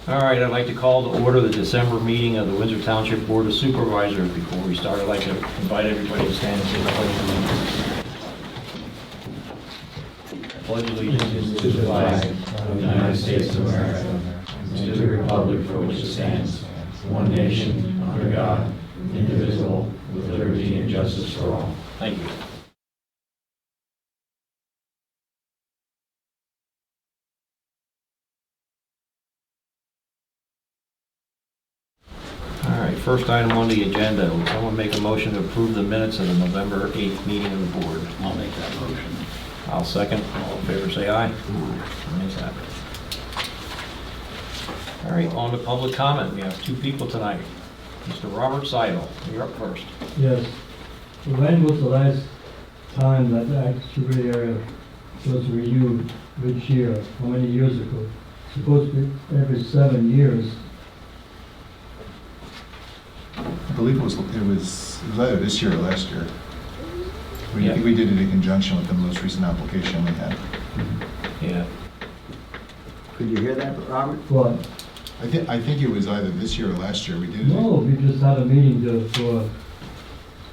All right, I'd like to call to order the December meeting of the Windsor Township Board of Supervisors. Before we start, I'd like to invite everybody to stand and say the pledge of allegiance. Pledge allegiance to the flag of the United States of America and to the republic for which it stands, one nation, under God, indivisible, with liberty and justice for all. Thank you. All right, first item on the agenda, would someone make a motion to approve the minutes of the November 8th meeting of the board? I'll make that motion. I'll second. All in favor, say aye. Ayes have it. All right, on to public comment. We have two people tonight. Mr. Robert Seidel, you're up first. Yes. When was the last time that the activity area was renewed? Which year? How many years ago? Supposed to be every 7 years. I believe it was either this year or last year. I Yeah. think we did it in conjunction with the most recent application we had. Yeah. Could you hear that, Robert? What? I think it was either this year or last year we did it. No, we just had a meeting for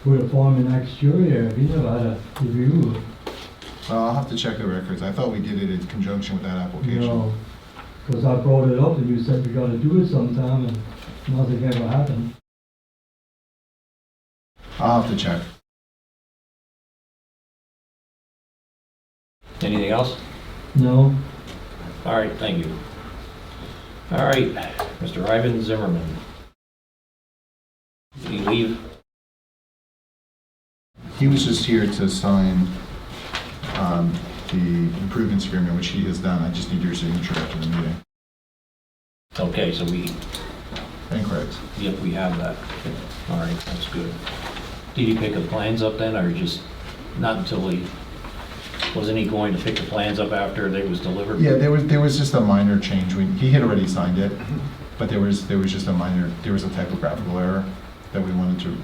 the farm in exterior. We never had a review. Well, I'll have to check the records. I thought we did it in conjunction with that application. No, because I brought it up and you said we gotta do it sometime and nothing ever happened. I'll have to check. Anything else? No? All right, thank you. All right, Mr. Ivan Zimmerman. Did he leave? He was just here to sign the improvements agreement, which he has done. I just need your signature after the meeting. Okay, so we have that. All right, that's good. Did he pick the plans up then, or just not until wasn't he going to pick the plans up after they was delivered? Yeah, there was just a minor change. He had already signed it, but there was just a typographical error that we wanted to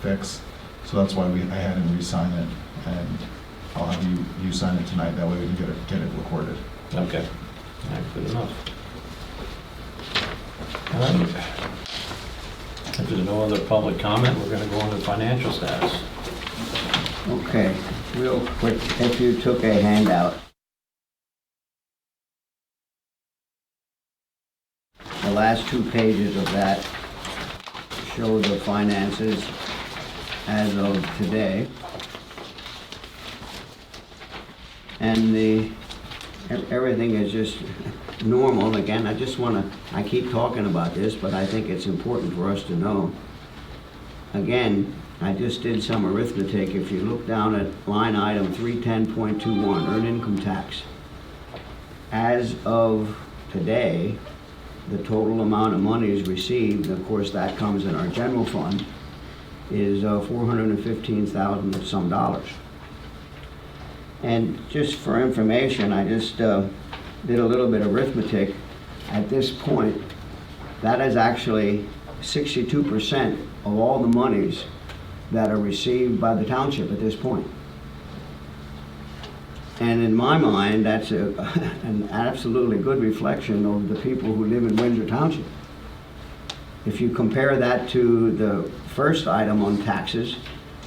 fix. So that's why I had him re-sign it, and I'll have you sign it tonight. That way we can get it recorded. Okay, all right, good enough. All right. If there's no other public comment, we're going to go on to financial status. Okay, real quick, if you took a handout. The last 2 pages of that show the finances as of today. And everything is just normal. Again, I keep talking about this, but I think it's important for us to know. Again, I just did some arithmetic. If you look down at line item 310.21, earned income tax. As of today, the total amount of monies received, of course that comes in our general fund, is $415,000 and some dollars. And just for information, I just did a little bit of arithmetic. At this point, that is actually 62% of all the monies that are received by the township at this point. And in my mind, that's an absolutely good reflection of the people who live in Windsor Township. If you compare that to the first item on taxes,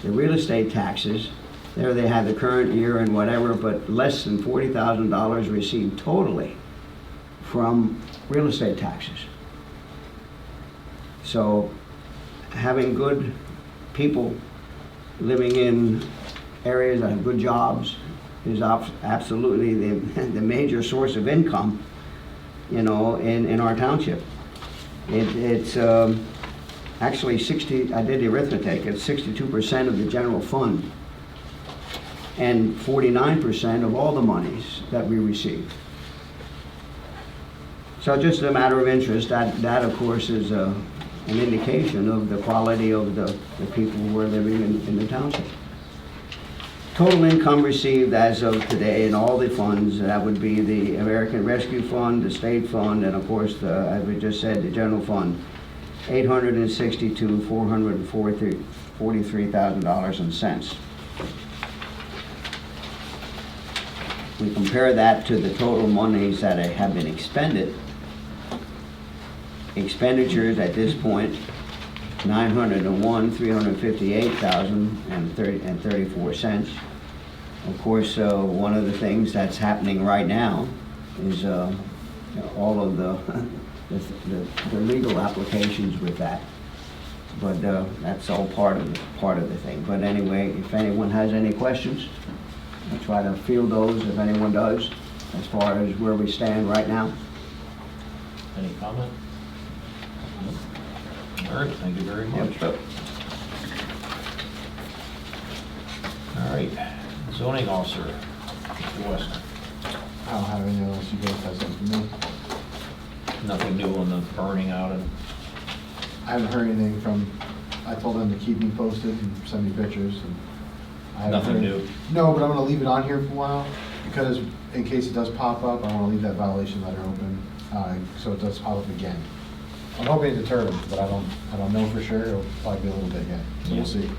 the real estate taxes, there they have the current year and whatever, but less than $40,000 received totally from real estate taxes. So having good people living in areas that have good jobs is absolutely the major source of income, in our township. It's actually I did the arithmetic, it's 62% of the general fund and 49% of all the monies that we receive. So just a matter of interest, that of course is an indication of the quality of the people who are living in the township. Total income received as of today in all the funds, that would be the American Rescue Fund, the State Fund, and of course, as we just said, the General Fund, $862,443.00. We compare that to the total monies that have been expended. expenditures at this point, 901, 358,034 cents. Of course, one of the things that's happening right now is all of the legal applications with that. But that's all part of the thing. But anyway, if anyone has any questions, I'll try to field those if anyone does, as far as where we stand right now. Any comment? All right, thank you very much. Yep. All right, zoning officer, Mr. West. I don't have anything else. You guys have something for me? Nothing new on the burning out and, I haven't heard anything from, I told them to keep me posted and send me pictures. And I haven't nothing heard- new? No, but I'm gonna leave it on here for a while, because in case it does pop up, I wanna leave that violation letter open, so it does pop up again. I'm hoping to deter them, but I don't know for sure. It'll probably be a little bit yet, so Yeah. we'll see. Do you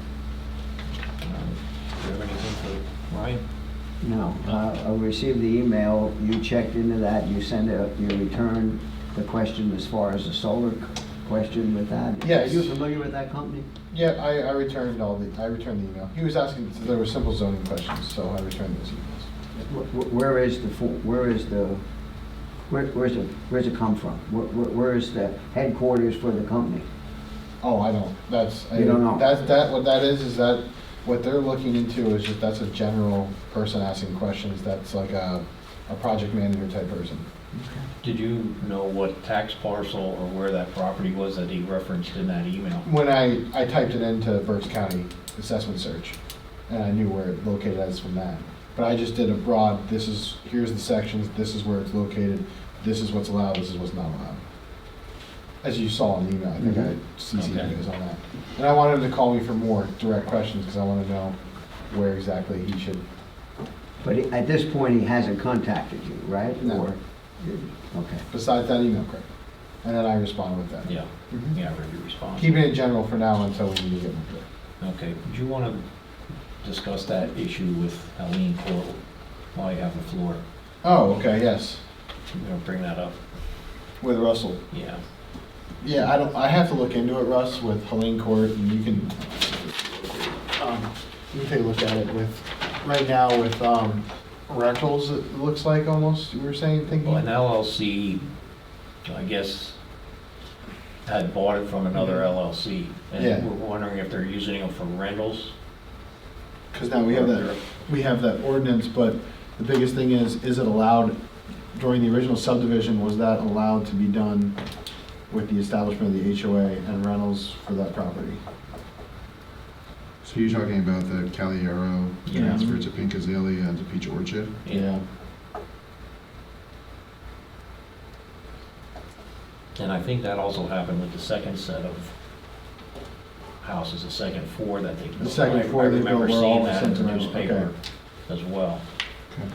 have anything for Ryan? No, I received the email, you checked into that, you returned the question as far as the solar question with that. Yeah, Are you familiar with that company? Yeah, I returned the email. He was asking, so there were simple zoning questions, so I returned those emails. Where's it come from? Where is the headquarters for the company? Oh, I don't, You don't know? What that is that what they're looking into is just, that's a general person asking questions, that's like a project manager type person. Did you know what tax parcel or where that property was that he referenced in that email? When I typed it into Berks County assessment search, and I knew where it located as from that. But I just did a broad, here's the sections, this is where it's located, this is what's allowed, this is what's not allowed. As you saw in the email, I think I CC'd you Okay. guys on that. And I wanted him to call me for more direct questions, because I want to know where exactly he should. But at this point, he hasn't contacted you, right? No. Or- Okay. Besides that email, correct? And then I respond with that. Yeah, Mhm. yeah, I read your response. Keeping it general for now until we need to get more clear. Okay, do you want to discuss that issue with Eileen Court while you have the floor? Oh, okay, yes, You know, bring that up, with Russell. yeah. Yeah, I have to look into it, Russ, with Helene Court, and you can take a look at it with, right now with, rentals, it looks like almost, you were saying, thinking? Well, an LLC, I guess, had bought it from another LLC. Yeah. And we're wondering if they're using them for rentals. Because now we have that ordinance, but the biggest thing is it allowed, during the original subdivision, was that allowed to be done with the establishment of the HOA and rentals for that property? So you're talking about the Caliero Yeah. transfer to Pink Azalea and to Peach Orchard? Yeah. And I think that also happened with the second set of houses, the second four that they built. The second I- four they built remember were seeing all that in the sent to rental, newspaper as well. Okay.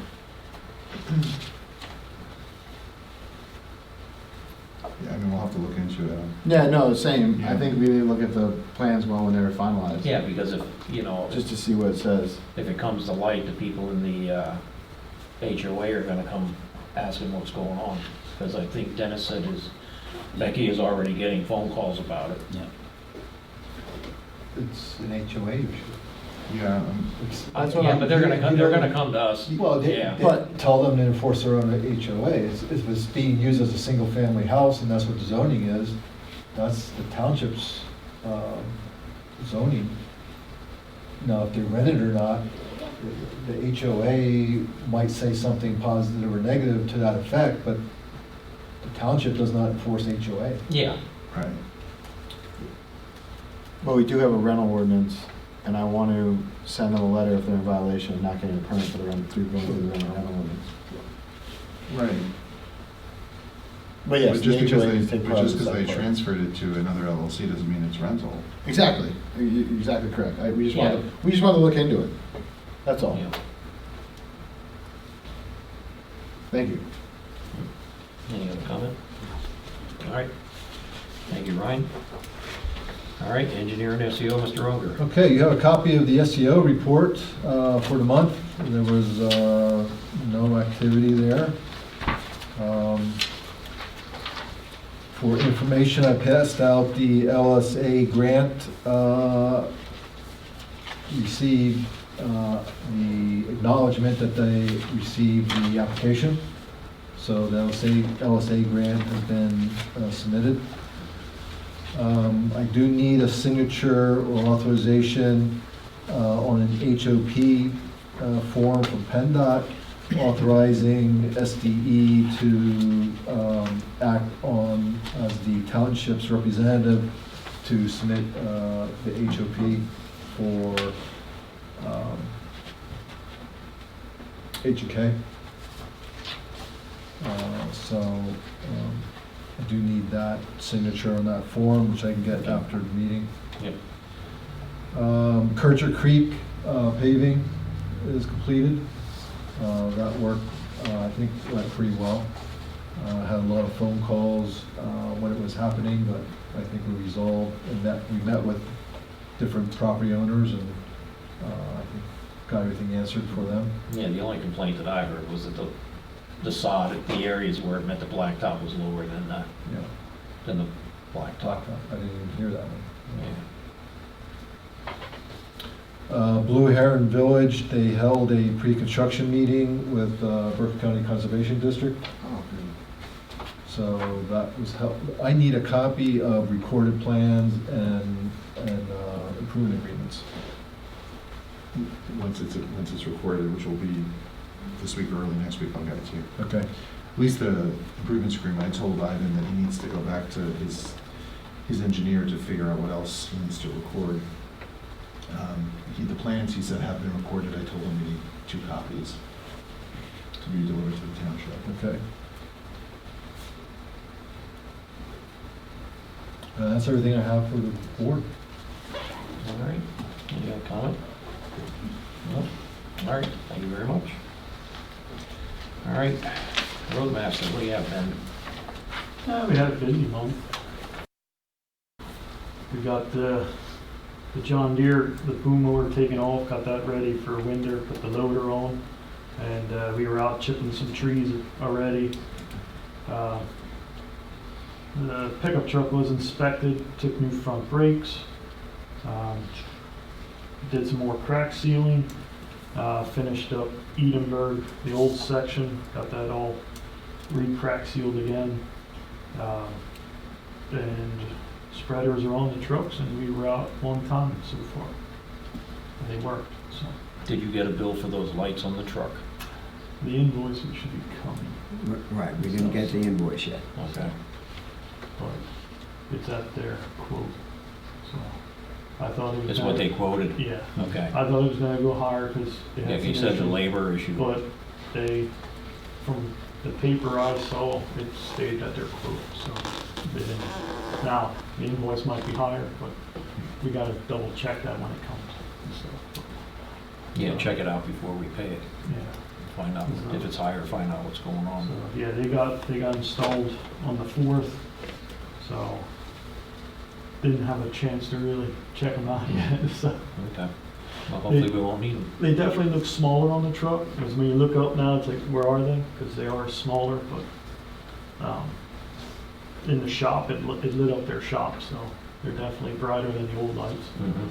Yeah, I mean, we'll have to look into it. Yeah, no, same. I Yeah. think we need to look at the plans well when they're finalized. Yeah, because if, you know, Just to see what it says. if it comes to light, the people in the HOA are gonna come asking what's going on. Because I think Dennis said Becky is already getting phone calls about it. It's an HOA issue. Yeah, That's what Yeah, I'm- but they're gonna come to us. Well, Yeah. but tell them to enforce their own HOA. If it's being used as a single-family house and that's what the zoning is, that's the township's zoning. Now, if they're rented or not, the HOA might say something positive or negative to that effect, but the township does not enforce HOA. Yeah, right. But we do have a rental ordinance, and I want to send them a letter if they're in violation of not getting a permit for the rental, through going through the rental ordinance. Right. But yes, But just the because HOA they, needs to take but part just of the because they site plan. transferred it to another LLC doesn't mean it's rental. Exactly, exactly correct. We just Yeah. want to look into it. That's all. yeah. Thank you. Any other comment? All right. Thank you, Ryan. All right, engineer and SEO, Mr. Unger. Okay, you have a copy of the SEO report for the month. There was no activity there. For information, I passed out the LSA grant, received the acknowledgement that they received the application. So the LSA grant has been submitted. I do need a signature or authorization on an HOP form from PennDOT authorizing SDE to act on as the township's representative to submit the HOP for HOK. So I do need that signature on that form, which I can get after the meeting. Yep. Kircher Creek paving is completed. That work, I think, went pretty well. Had a lot of phone calls when it was happening, but I think we resolved, and that we met with different property owners, and I think got everything answered for them. Yeah, the only complaint that I heard was that the sod, the areas where it met the blacktop was lower than Yeah. the blacktop. I didn't even hear that one. Yeah. Blue Heron Village, they held a pre-construction meeting with Berks County Conservation District. Oh, good. So that was I need a copy of recorded plans and improvement agreements. Once it's recorded, which will be this week or early next week, I'll get it to you. Okay. At least the improvements agreement, I told Ivan that he needs to go back to his engineer to figure out what else he needs to record. The plans, he said, have been recorded. I told him we need 2 copies to be delivered to the township. Okay. That's everything I have for the board. All right. Any other comment? No? All right, thank you very much. All right, Roadmaster, what do you have, Ben? We had a busy month. We got the John Deere, the boom mower taken off, got that ready for winter, put the loader on, and we were out chipping some trees already. The pickup truck was inspected, took new front brakes, did some more crack sealing, finished up Edinburgh, the old section, got that all re-crack sealed again. And spreaders are on the trucks, and we were out 1 time so far. And they worked, so. Did you get a bill for those lights on the truck? The invoice should be coming, Right, we didn't get the invoice yet. Okay. but it's at their quote, so. I thought it was. It's what they quoted? Yeah. Okay. I thought it was gonna go higher, because they Yeah, had you some said the issues. labor issue. But they, from the paper I saw, it stayed at their quote, so they didn't. Now, the invoice might be higher, but we gotta double check that when it comes, so, Yeah, check it out before we pay it. yeah. Find out if it's higher, find out what's going on. So, yeah, they got installed on the 4th, so didn't have a chance to really check them out yet, so. Okay. Well, hopefully we won't need them. They definitely look smaller on the truck, because when you look up now, it's like, where are they? Because they are smaller, but in the shop, it lit up their shop, so they're definitely brighter than the old lights. Mhm.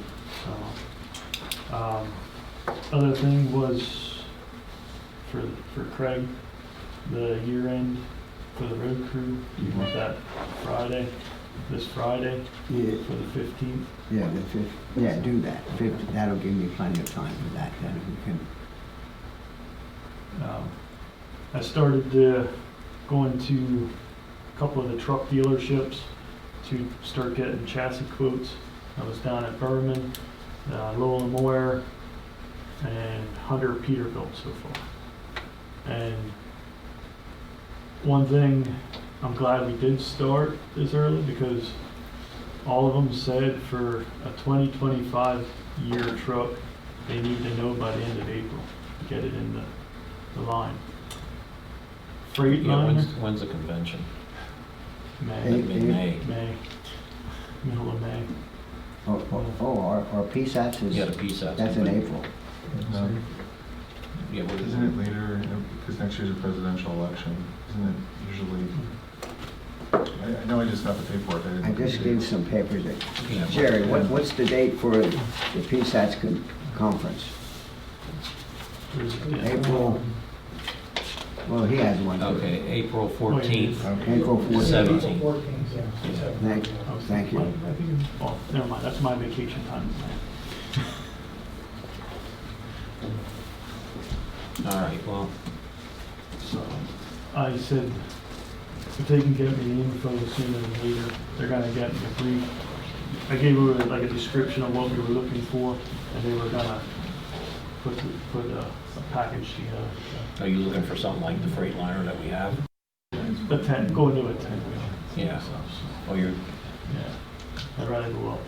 So, other thing was for Craig, the year end for the road crew. You want that this Friday Yeah, for the 15th. yeah, the 5th, yeah, do that. 5th, that'll give me plenty of time for that, then we can. I started going to a couple of the truck dealerships to start getting chassis quotes. I was down at Berman, Lowell and Moore, and Hunter Peterbilt so far. And one thing, I'm glad we did start this early, because all of them said for a 2025 year truck, they need to know by the end of April to get it in the line. Yeah, Freightliner, when's the convention? May, May. middle of May. Our PSATs is, You got a piece out. that's in April. No. Yeah, what is Isn't it it? later, because next year's a presidential election, isn't it usually paperwork, I know I just got the paperwork. I just gave some papers. Yeah. Jerry, what's the date for the PSATS conference? April, well, he has one. Okay, April 14th, April 14th. 17th. Thank you. Oh, never mind, that's my vacation time. All right, well, So I said, if they can get me the info sooner than later, they're gonna get me a brief. I gave her like a description of what we were looking for, and they were gonna put a package together. are you looking for something like the Freightliner that we have? A 10, go into a 10-wheel. Yeah. So, Or you're, yeah, I'd rather go up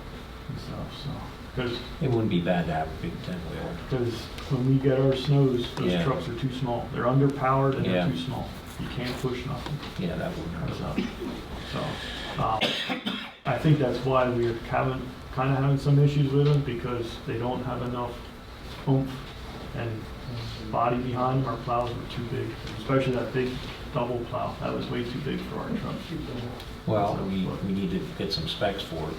and stuff, so. Because it wouldn't be bad to have a big 10-wheeler. when we get our snows, those Yeah. trucks are too small. They're underpowered and Yeah. they're too small. You can't push nothing. Yeah, that wouldn't hurt. So, I think that's why we're kind of having some issues with them, because they don't have enough oomph and body behind them. Our plows were too big, especially that big double plow. That was way too big for our truck. Well, we need to get some specs for it.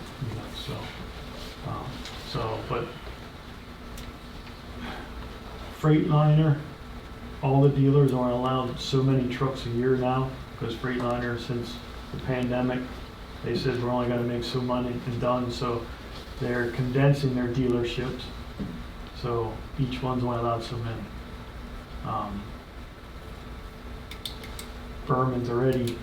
But Freightliner, all the dealers aren't allowed so many trucks a year now, because Freightliner, since the pandemic, they said we're only gonna make so money and done, so they're condensing their dealerships. So each one's only allowed so many. Berman's already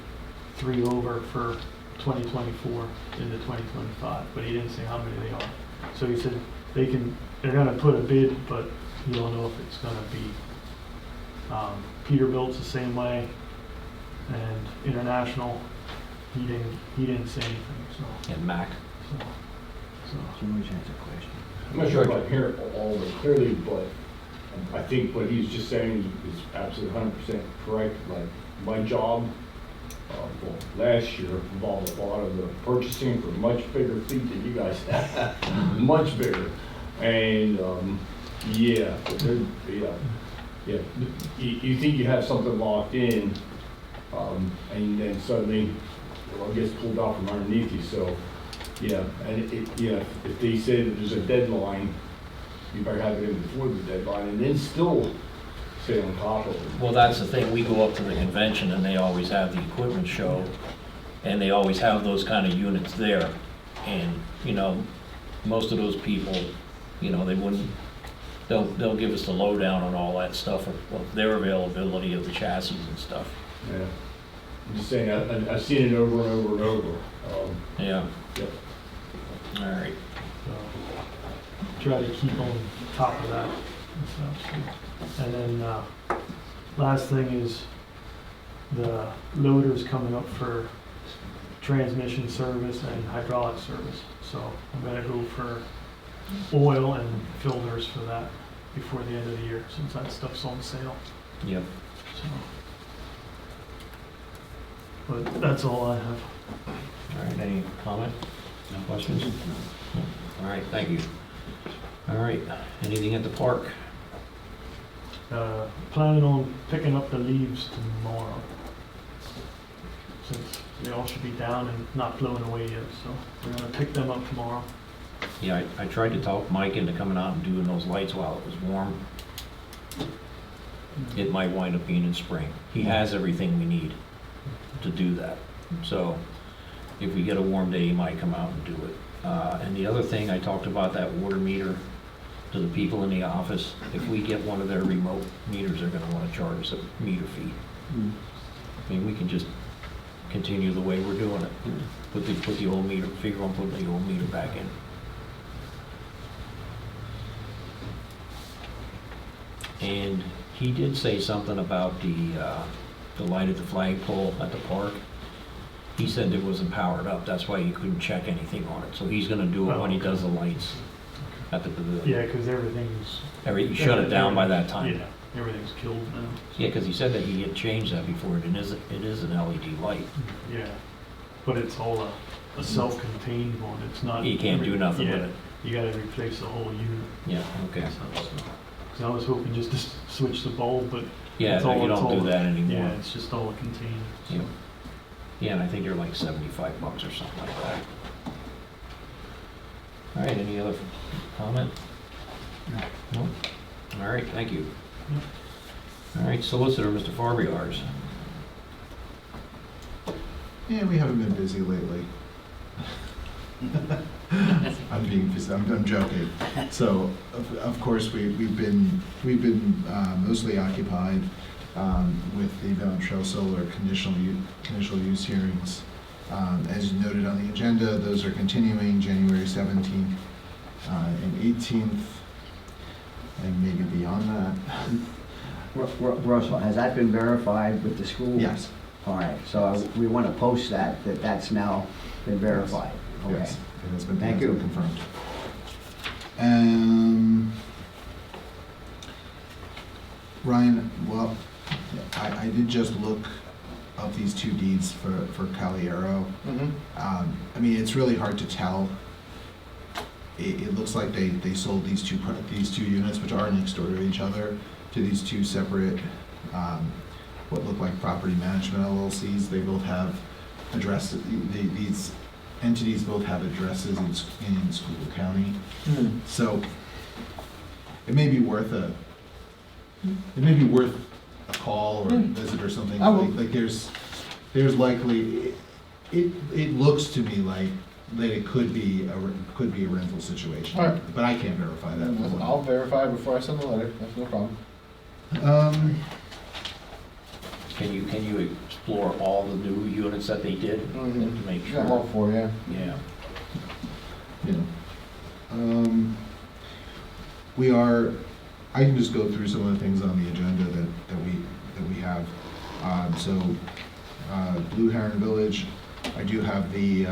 3 over for 2024 into 2025, but he didn't say how many they are. So he said they're gonna put a bid, but you don't know if it's gonna be. Peterbilt's the same way, and International, he didn't say anything, so. And Mac. George has a question. I'm not sure if I'm hearing all of it clearly, but I think what he's just saying is absolutely 100% correct. Like, my job, well, last year involved a lot of the purchasing for a much bigger fleet than you guys have, much bigger. And, yeah, you think you have something locked in, and then suddenly, well, it gets pulled out from underneath you, so. Yeah, and if they say that there's a deadline, you better have it in before the deadline, and then still stay on top of it. Well, that's the thing, we go up to the convention and they always have the equipment show, and they always have those kind of units there. And, most of those people, they wouldn't, they'll give us the lowdown on all that stuff, of their availability of the chassis and stuff. Yeah, I'm just saying, I've seen it over and over and over. Yeah, Yep. all right. So, try to keep on top of that and stuff. And then, last thing is the loader's coming up for transmission service and hydraulic service. So I'm gonna go for oil and filters for that before the end of the year, since that stuff's on sale. Yep. So, but that's all I have. All right, any comment? No questions? All right, thank you. All right, anything at the park? Planning on picking up the leaves tomorrow, since they all should be down and not blowing away yet, so we're gonna pick them up tomorrow. Yeah, I tried to talk Mike into coming out and doing those lights while it was warm. It might wind up being in spring. He has everything we need to do that. So if we get a warm day, he might come out and do it. And the other thing, I talked about that water meter to the people in the office. If we get one of their remote meters, they're gonna wanna charge us a meter fee. I mean, we can just continue the way we're doing it. Put the old meter, figure on putting the old meter back in. And he did say something about the light at the flagpole at the park. He said it wasn't powered up, that's why you couldn't check anything on it. So he's gonna do it when he does the lights at the pavilion. Yeah, because everything's. You shut it down by that time. Yeah, everything's killed now. Yeah, because he said that he had changed that before. It is an LED light. Yeah, but it's all a self-contained one, it's not. You can't do nothing with it. You gotta replace the whole unit. Yeah, okay. Because I was hoping just to switch the bulb, but. Yeah, it's no, all- you it's don't do all- that anymore. Yeah, it's just all contained. So. Yeah. Yeah, and I think they're like $75 or something like that. All right, any other comment? No? All right, thank you. All right, solicitor, Mr. Farbiar's. Yeah, we haven't been busy lately. I'm joking. So, of course, we've been mostly occupied with the Mountain Trail Solar conditional use hearings. As you noted on the agenda, those are continuing January 17th and 18th, and maybe beyond that. Russell, has that been verified with the school? Yes. All right, so we want to post that's now been verified. Okay. Yes, it has been, Thank it has you. been confirmed. Ryan, well, I did just look up these two deeds for Caliero. Mm-hmm. I mean, it's really hard to tell. It looks like they sold these two units, which are next door to each other, to these two separate, what look like property management LLCs. They both have addresses, these entities both have addresses in Schuylkill County. Mm-hmm. So it may be worth a call or a visit or something. I will. Like there's likely, it looks to me like that it could be a rental situation. All right. But I can't verify that. I'll verify before I send the letter, that's no problem. Can you explore all the new units that they did to make Got all sure? four, yeah. Yeah. Yeah. I can just go through some of the things on the agenda that we have. Blue Heron Village, I do have the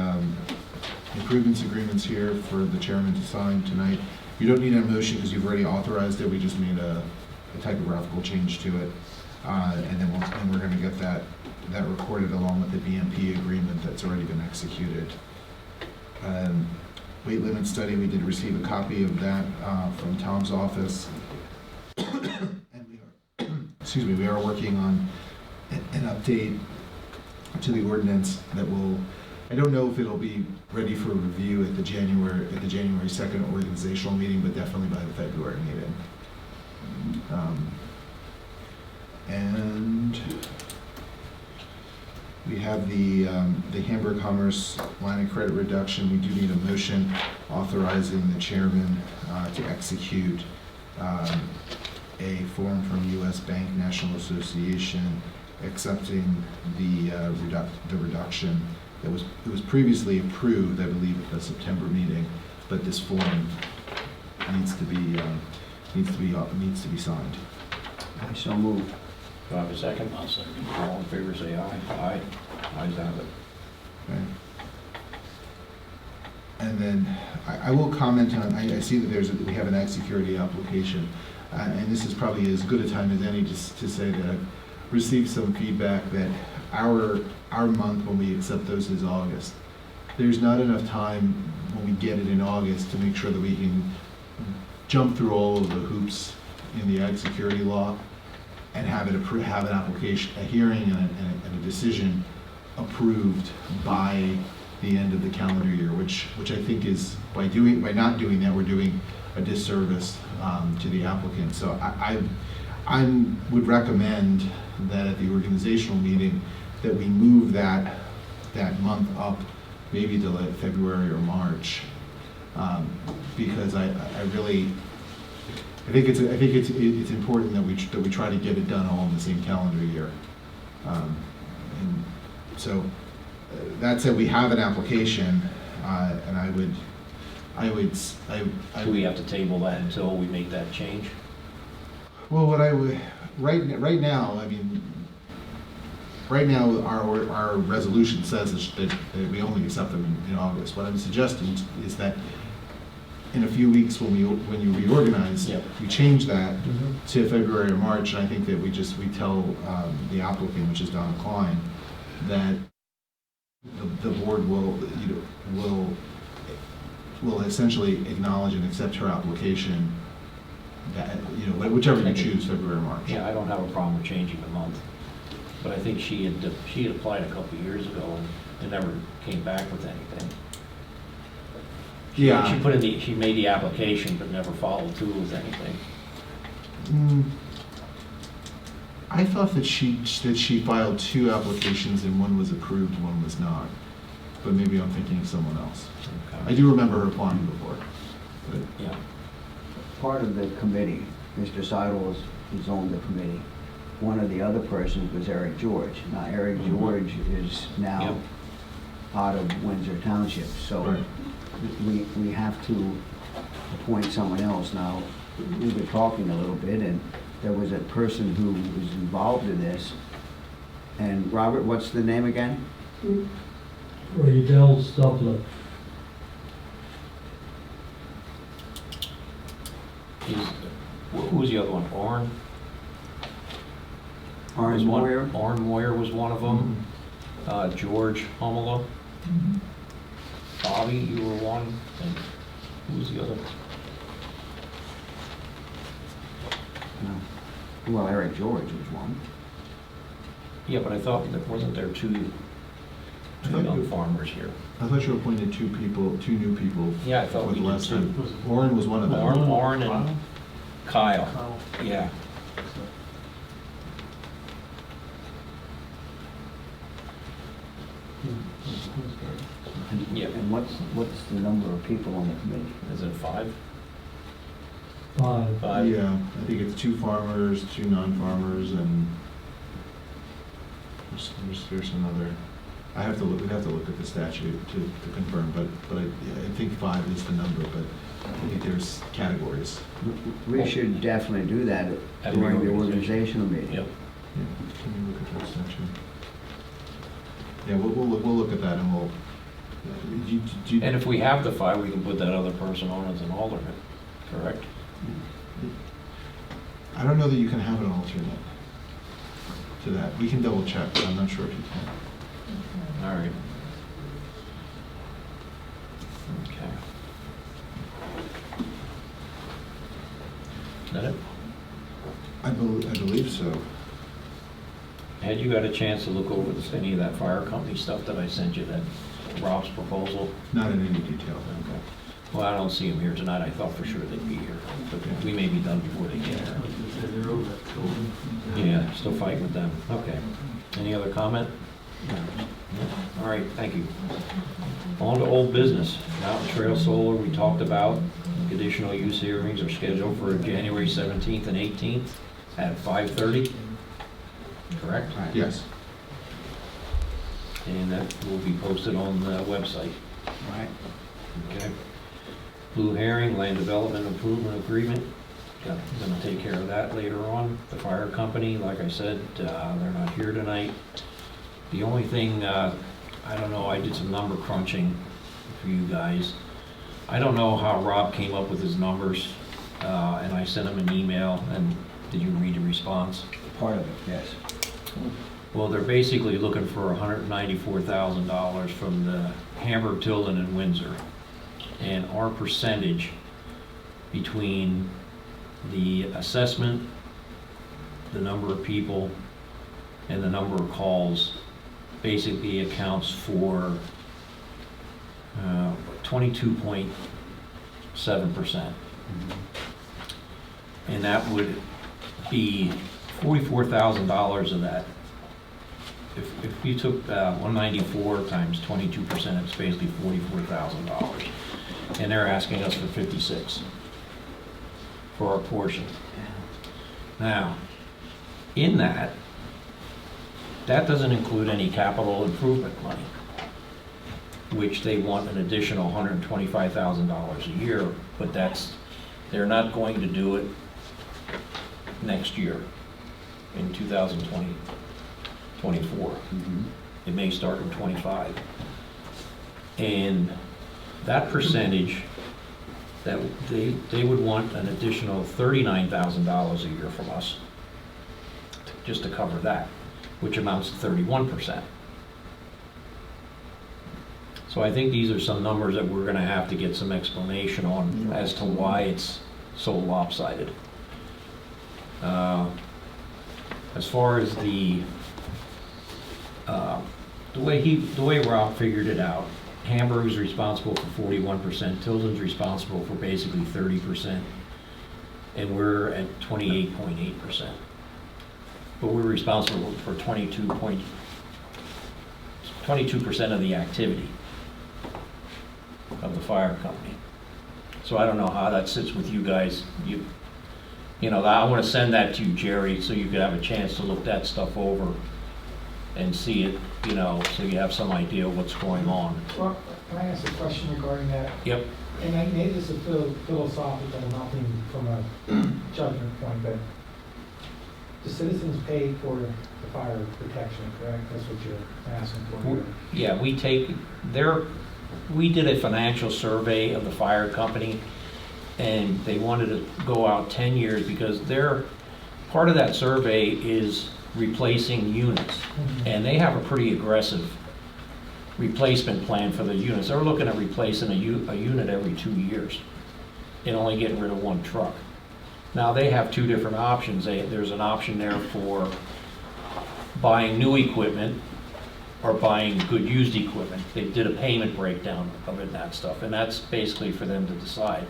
improvements agreements here for the chairman to sign tonight. You don't need a motion because you've already authorized it. We just made a typographical change to it. And then we're going to get that recorded along with the BMP agreement that's already been executed. Weight limit study, we did receive a copy of that from Tom's office. And we are working on an update to the ordinance that will, I don't know if it'll be ready for review at the January 2nd organizational meeting, but definitely by the February meeting. And we have the Hamburg Commerce line of credit reduction. We do need a motion authorizing the chairman to execute a form from U.S. Bank National Association accepting the reduction that was previously approved, I believe, at the September meeting, but this form needs to be signed. I so move. Do I have a second? I'll second. All in favor, say aye. Aye. Ayes have it. Okay. And then I will comment on, I see that we have an ag security application, and this is probably as good a time as any just to say that I've received some feedback that our month when we accept those is August. There's not enough time when we get it in August to make sure that we can jump through all of the hoops in the ag security law and have an application, a hearing and a decision approved by the end of the calendar year, which I think is, by not doing that, we're doing a disservice to the applicant. So I would recommend that at the organizational meeting that we move that month up maybe to like February or March, because I think it's important that we try to get it done all in the same calendar year. And so that said, we have an application, and I would. Do we have to table that until we make that change? Well, what I would right now, I mean, right now our resolution says that we only accept them in August. What I'm suggesting is that in a few weeks when you reorganize, Yep. we change that to February or March, and I think that we tell the applicant, which is Donna Klein, that the board will essentially acknowledge and accept her application, that whichever you choose, February or March. Yeah, I don't have a problem with changing the month. but I think she had applied a couple of years ago and never came back with anything. Yeah. She made the application but never followed through with anything. I thought that she filed 2 applications and one was approved, one was not. But maybe I'm thinking of someone else. I do remember her applying before. But Yeah. Part of the committee, Mr. Seidel is on the committee. One of the other persons was Eric George. Now, Eric George is now Yep. out of Windsor Township, so Right. we have to appoint someone else. Now, we were talking a little bit, and there was a person who was involved in this. And Robert, what's the name again? Radel Stubler. Who was the other one? Orrin? Orange Was one- Moyer? Orrin Moyer was one of them. George Homolo. Bobby, you were one. And who was the other? No. Well, Eric George was one. Yeah, but I thought that wasn't there two thought young you- farmers here. I thought you appointed 2 new people. Yeah, I thought with we did last too. time. Orrin was one of them. Orrin and Kyle. Kyle. Yeah. Yeah. And what's the number of people on the committee? Is it 5? 5. 5? Yeah, I think it's 2 farmers, 2 non-farmers, and there's another. We'd have to look at the statute to confirm, but I think 5 is the number, but I think there's categories. We should definitely do that At during the reorganization. organizational meeting. Yep. Yeah, can we look at that statute? Yeah, we'll look at that and we'll, And if we have the 5, we can put that other person on as an alternate, correct? I don't know that you can have an alternate to that. We can double check, but I'm not sure if you can. All right. Okay. Is that it? I believe so. Had you got a chance to look over any of that fire company stuff that I sent you, that Rob's proposal? Not in any detail. Okay. Well, I don't see them here tonight. I thought for sure they'd be here, but we may be done before they get here. Yeah, still fighting with them. Okay. Any other comment? No. All right, thank you. On to old business. Mountain Trail Solar, we talked about. Conditional use hearings are scheduled for January 17th and 18th at 5:30. Correct? Yes. And that will be posted on the website. Right. Okay. Blue Herring Land Development Improvement Agreement. Gonna take care of that later on. The fire company, like I said, they're not here tonight. The only thing, I don't know, I did some number crunching for you guys. I don't know how Rob came up with his numbers, and I sent him an email, and did you read the response? Part of it, yes. Well, they're basically looking for $194,000 from the Hamburg, Tilden, and Windsor. And our percentage between the assessment, the number of people, and the number of calls basically accounts for 22.7%. And that would be $44,000 of that. If you took 194 times 22%, it's basically $44,000. And they're asking us for 56 for our portion. Now, in that doesn't include any capital improvement money, which they want an additional $125,000 a year, but they're not going to do it next year in 2024. It may start in 25. And that percentage, that they would want an additional $39,000 a year from us just to cover that, which amounts to 31%. So I think these are some numbers that we're gonna have to get some explanation on as to why it's so lopsided. As far as the the way Rob figured it out, Hamburg's responsible for 41%, Tilden's responsible for basically 30%, and we're at 28.8%. But we're responsible for 22% of the activity of the fire company. So I don't know how that sits with you guys. You know, I want to send that to you, Jerry, so you could have a chance to look that stuff over and see it, you know, so you have some idea of what's going on. Well, can I ask a question regarding that? Yep. And I made this a philosophical, nothing from a judgment point, but the citizens pay for the fire protection, correct? That's what you're asking for here. Yeah, we did a financial survey of the fire company, and they wanted to go out 10 years because part of that survey is replacing units. And they have a pretty aggressive replacement plan for the units. They're looking at replacing a unit every 2 years and only getting rid of one truck. Now, they have two different options. There's an option there for buying new equipment or buying good used equipment. They did a payment breakdown of it and that stuff, and that's basically for them to decide.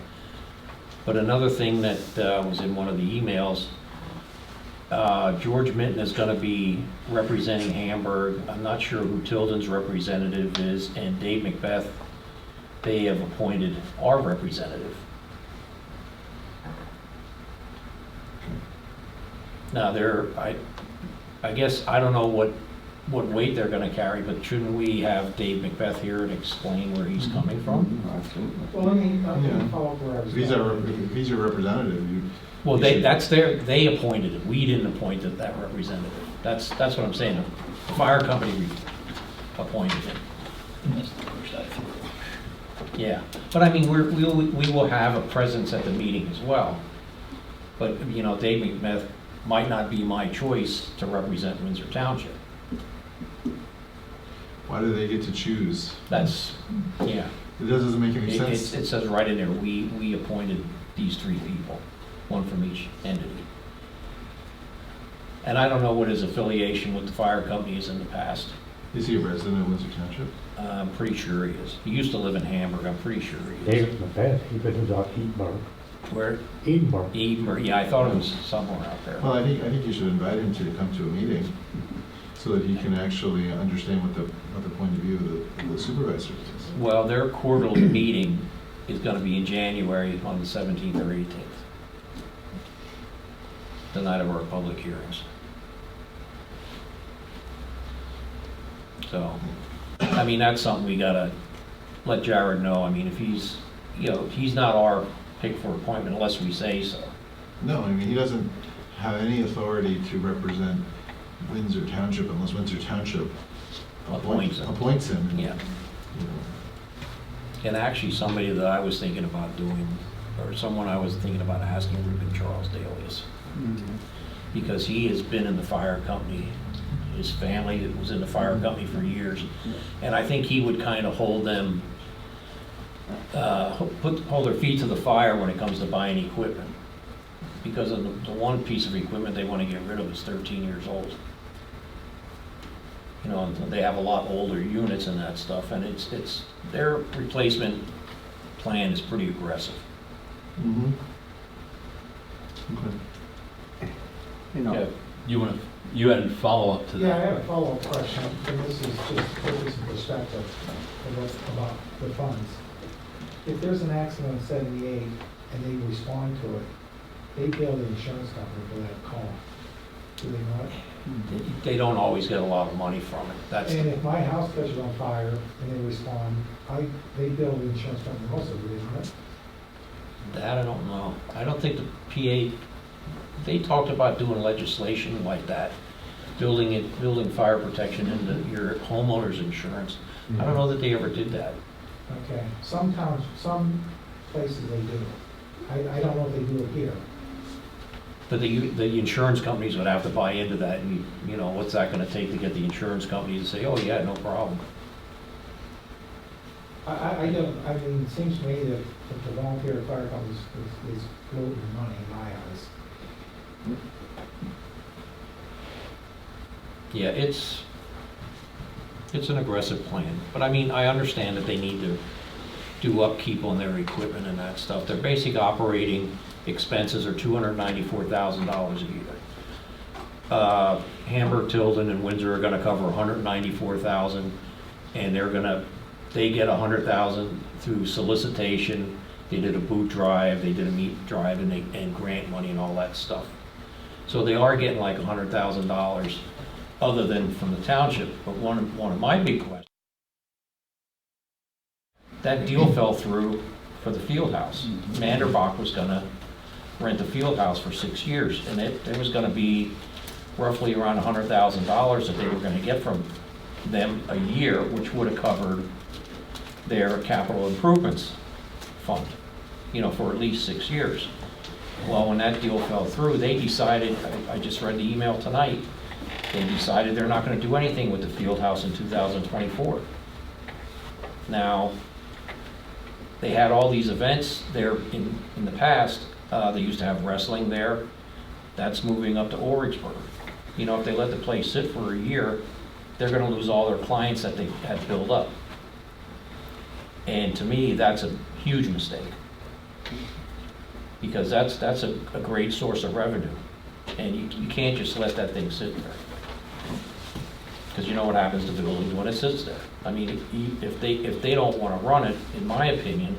But another thing that was in one of the emails, George Minton is going to be representing Hamburg. I'm not sure who Tilden's representative is, and Dave Macbeth, they have appointed our representative. Now, I guess, I don't know what weight they're going to carry, but shouldn't we have Dave Macbeth here and explain where he's coming from? Well, let me Yeah. follow up where I was If going. he's your representative, Well, they appointed it. We didn't appoint that representative. That's what I'm saying. The fire company appointed him. Yeah, but I mean, we will have a presence at the meeting as well. But, you know, Dave Macbeth might not be my choice to represent Windsor Township. why do they get to choose? That's, yeah. It doesn't make any It sense. says right in there, we appointed these three people, one from each entity. And I don't know what his affiliation with the fire company is in the past. Is he a resident of Windsor Township? I'm pretty sure he is. He used to live in Hamburg, I'm pretty sure he is. David Macbeth, he lives out Edinburgh. Where? Edinburgh. Edinburgh, yeah, I thought it was somewhere out there. Well, I think you should invite him to come to a meeting so that he can actually understand what the point of view of the supervisor is. Well, their quarterly meeting is gonna be in January on the 17th or 18th. The night of our public hearings. So, I mean, that's something we gotta let Jared know. I mean, if he's, you know, he's not our pick for appointment unless we say so. No, I mean, he doesn't have any authority to represent Windsor Township unless Windsor Township Appoints him. appoints him. Yeah. You know. And actually, somebody that I was thinking about doing, or someone I was thinking about asking, would have been Charles Dalius. Because he has been in the fire company. His family was in the fire company for years. And I think he would kind of hold them, hold their feet to the fire when it comes to buying equipment. Because of the one piece of equipment they want to get rid of is 13 years old. You know, they have a lot older units and that stuff, and it's their replacement plan is pretty aggressive. Mhm. Okay. You know, You had a follow-up to Yeah, I that? have a follow-up question, and this is just put this in perspective about the funds. If there's an accident in 78 and they respond to it, they bill the insurance company for that call, do they not? They don't always get a lot of money from it. That's, And if my house catches on fire and they respond, they bill the insurance company also, isn't it? that I don't know. I don't think the PA, they talked about doing legislation like that, building fire protection into your homeowner's insurance. I don't know that they ever did that. Okay, some towns, some places they do. I don't know if they do it here. But the insurance companies would have to buy into that, and you know, what's that gonna take to get the insurance companies to say, oh yeah, no problem? I don't, I mean, it seems to me that the volunteer fire companies is floating money in my eyes. Yeah, it's It's an aggressive plan, but I mean, I understand that they need to do upkeep on their equipment and that stuff. Their basic operating expenses are $294,000 a year. Hamburg, Tilden, and Windsor are gonna cover $194,000, and they get $100,000 through solicitation. They did a boot drive, they did a meat drive, and grant money and all that stuff. So they are getting like $100,000 other than from the township. But one of my big questions, that deal fell through for the field house. Manderbach was gonna rent the field house for 6 years, and there was gonna be roughly around $100,000 that they were gonna get from them a year, which would have covered their capital improvements fund, for at least 6 years. Well, when that deal fell through, they decided, I just read the email tonight, they decided they're not gonna do anything with the field house in 2024. Now, they had all these events there in the past. They used to have wrestling there. That's moving up to Orangeburg. If they let the place sit for a year, they're gonna lose all their clients that they had built up. And to me, that's a huge mistake. Because that's a great source of revenue. And you can't just let that thing sit there. Because you know what happens to the building when it sits there. I mean, if they don't want to run it, in my opinion,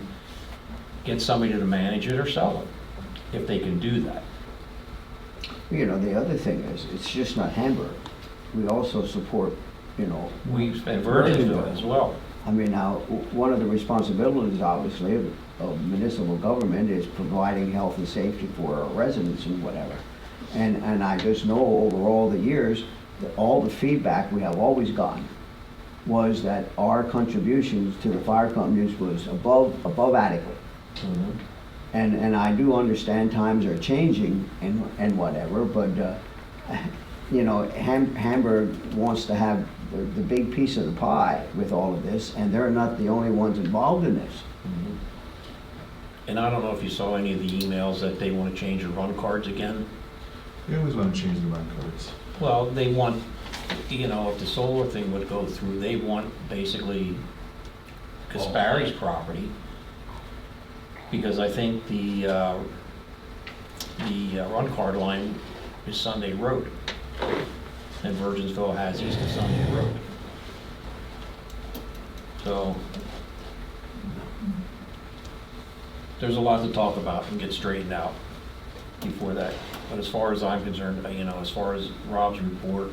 get somebody to manage it or sell it, if they can do that. The other thing is, it's just not Hamburg. We also support, And Virginsville as well. I mean, now, one of the responsibilities, obviously, of municipal government is providing health and safety for our residents and whatever. And I just know over all the years, that all the feedback we have always gotten was that our contributions to the fire companies was above adequate. Mm-hmm. And I do understand times are changing and whatever, but, Hamburg wants to have the big piece of the pie with all of this, and they're not the only ones involved in this. Mm-hmm. And I don't know if you saw any of the emails that they want to change the run cards again. They always want to change the run cards. Well, they want, if the solar thing would go through, they want basically Kaspari's property. Because I think the run card line is Sunday Road. And Virginsville has east of Sunday Road. So, there's a lot to talk about and get straightened out before that. But as far as I'm concerned, as far as Rob's report,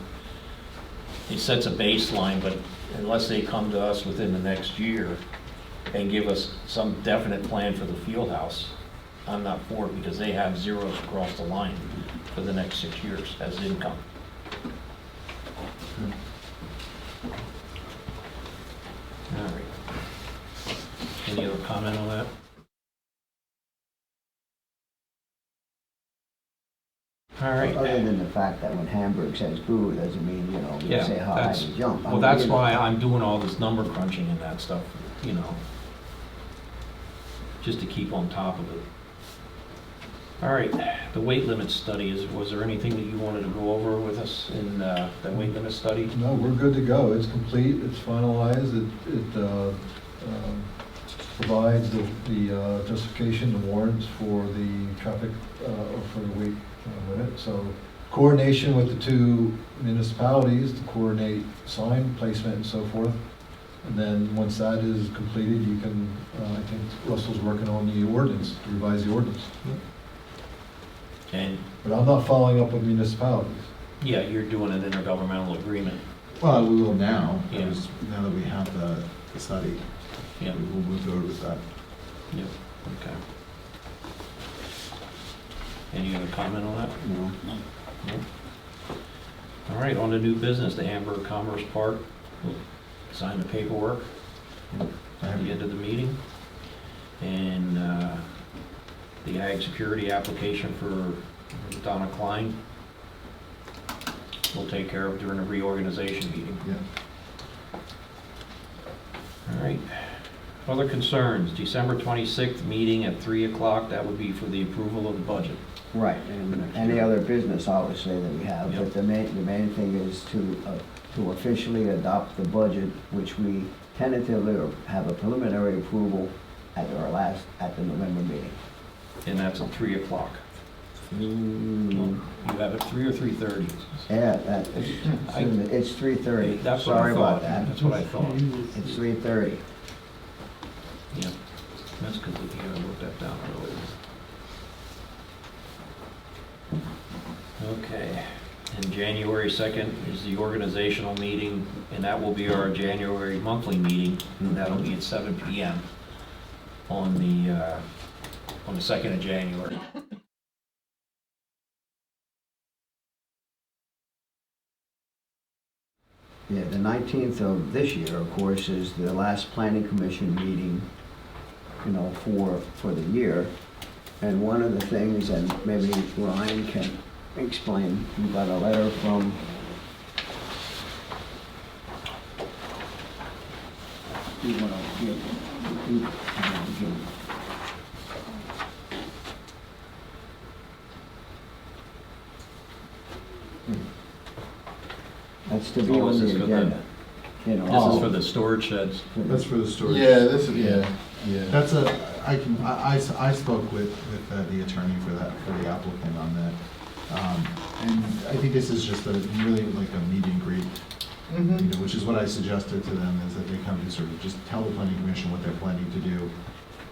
it sets a baseline, but unless they come to us within the next year and give us some definite plan for the field house, I'm not for it, because they have zeros across the line for the next 6 years as income. All right. Any other comment on that? All right. Other than the fact that when Hamburg says boo, doesn't mean, we Yeah, say hi, that's, we jump. I well, mean, that's why I'm doing all this number crunching and that stuff, just to keep on top of it. All right, the weight limit study, was there anything that you wanted to go over with us in the weight limit study? No, we're good to go. It's complete, it's finalized, it provides the justification, the warrants for the traffic, or for the weight limit. So coordination with the two municipalities to coordinate sign placement and so forth. And then once that is completed, you can, I think Russell's working on the ordinance, to revise the ordinance. And, But I'm not following up with municipalities. yeah, you're doing an intergovernmental agreement. Well, we will now, Yeah. now that we have the study. Yeah. We will move forward with that. Yep, okay. Any other comment on that? No. No? All right, on to new business, the Hamburg Commerce Park. We'll sign the paperwork at the end of the meeting. And the ag security application for Donna Klein, we'll take care of during the reorganization meeting. Yeah. All right. Other concerns, December 26th meeting at 3 o'clock, that would be for the approval of the budget. Right, and any other business, obviously, that we have, Yep. but the main thing is to to officially adopt the budget, which we tentatively have a preliminary approval at the November meeting. And that's at 3 o'clock. You have it 3 or 3:30? Yeah, it's 3:30. That's what I Sorry about thought. that. That's what I thought. It's 3:30. Yeah, that's because I wrote that down earlier. Okay, and January 2nd is the organizational meeting, and that will be our January monthly meeting. And that'll be at 7 PM on the 2nd of January. Yeah, the 19th of this year, of course, is the last planning commission meeting, for the year. And one of the things, and maybe Ryan can explain, you got a letter from That's to be Oh, on this the is for the- agenda. This is for the storage sheds. That's for the storage. Yeah, this is, yeah. That's I spoke with the attorney for the applicant on that. And I think this is just really like a meet and greet, which is what I suggested to them, is that they come to sort of just tell the planning commission what they're planning to do.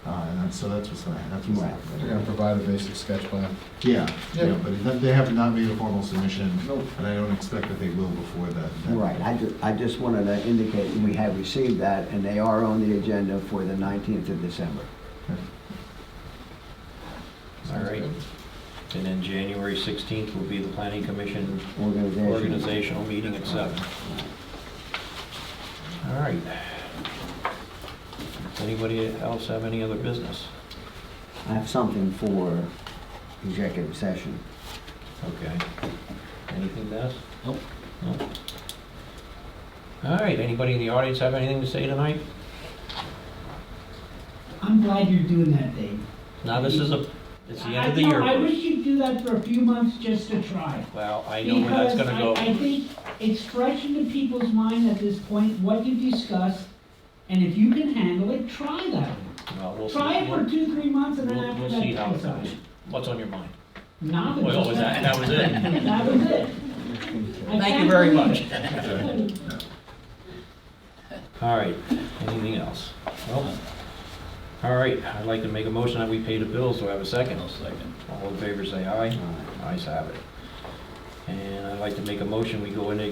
And that's what's going to happen. They're gonna provide a basic sketch plan. Yeah, Yeah. but they have not made a formal submission, Nope. and I don't expect that they will before that. Right, I just wanted to indicate we have received that, and they are on the agenda for the 19th of December. All right. And then January 16th will be the planning commission Organization. organizational meeting at 7. All right. Does anybody else have any other business? I have something for executive session. Okay. Anything, Dennis? Nope. No? All right, anybody in the audience have anything to say tonight? I'm glad you're doing that, Dave. Now, it's the end of the year. I wish you'd do that for a few months just to try. Well, I know where that's gonna go. Because I think it's fresh into people's mind at this point, what you discussed, and if you can handle it, try that. Well, we'll see. Try it for 2-3 months and then We'll after see how that, it decide. goes. What's on your mind? Nothing. Well, that was it? That was it. I Thank you can't very believe much. it. All right, anything else? Nope. All right, I'd like to make a motion that we pay the bills. Do I have a second? I'll second. All in favor, say aye. Ayes have it. And I'd like to make a motion, we go into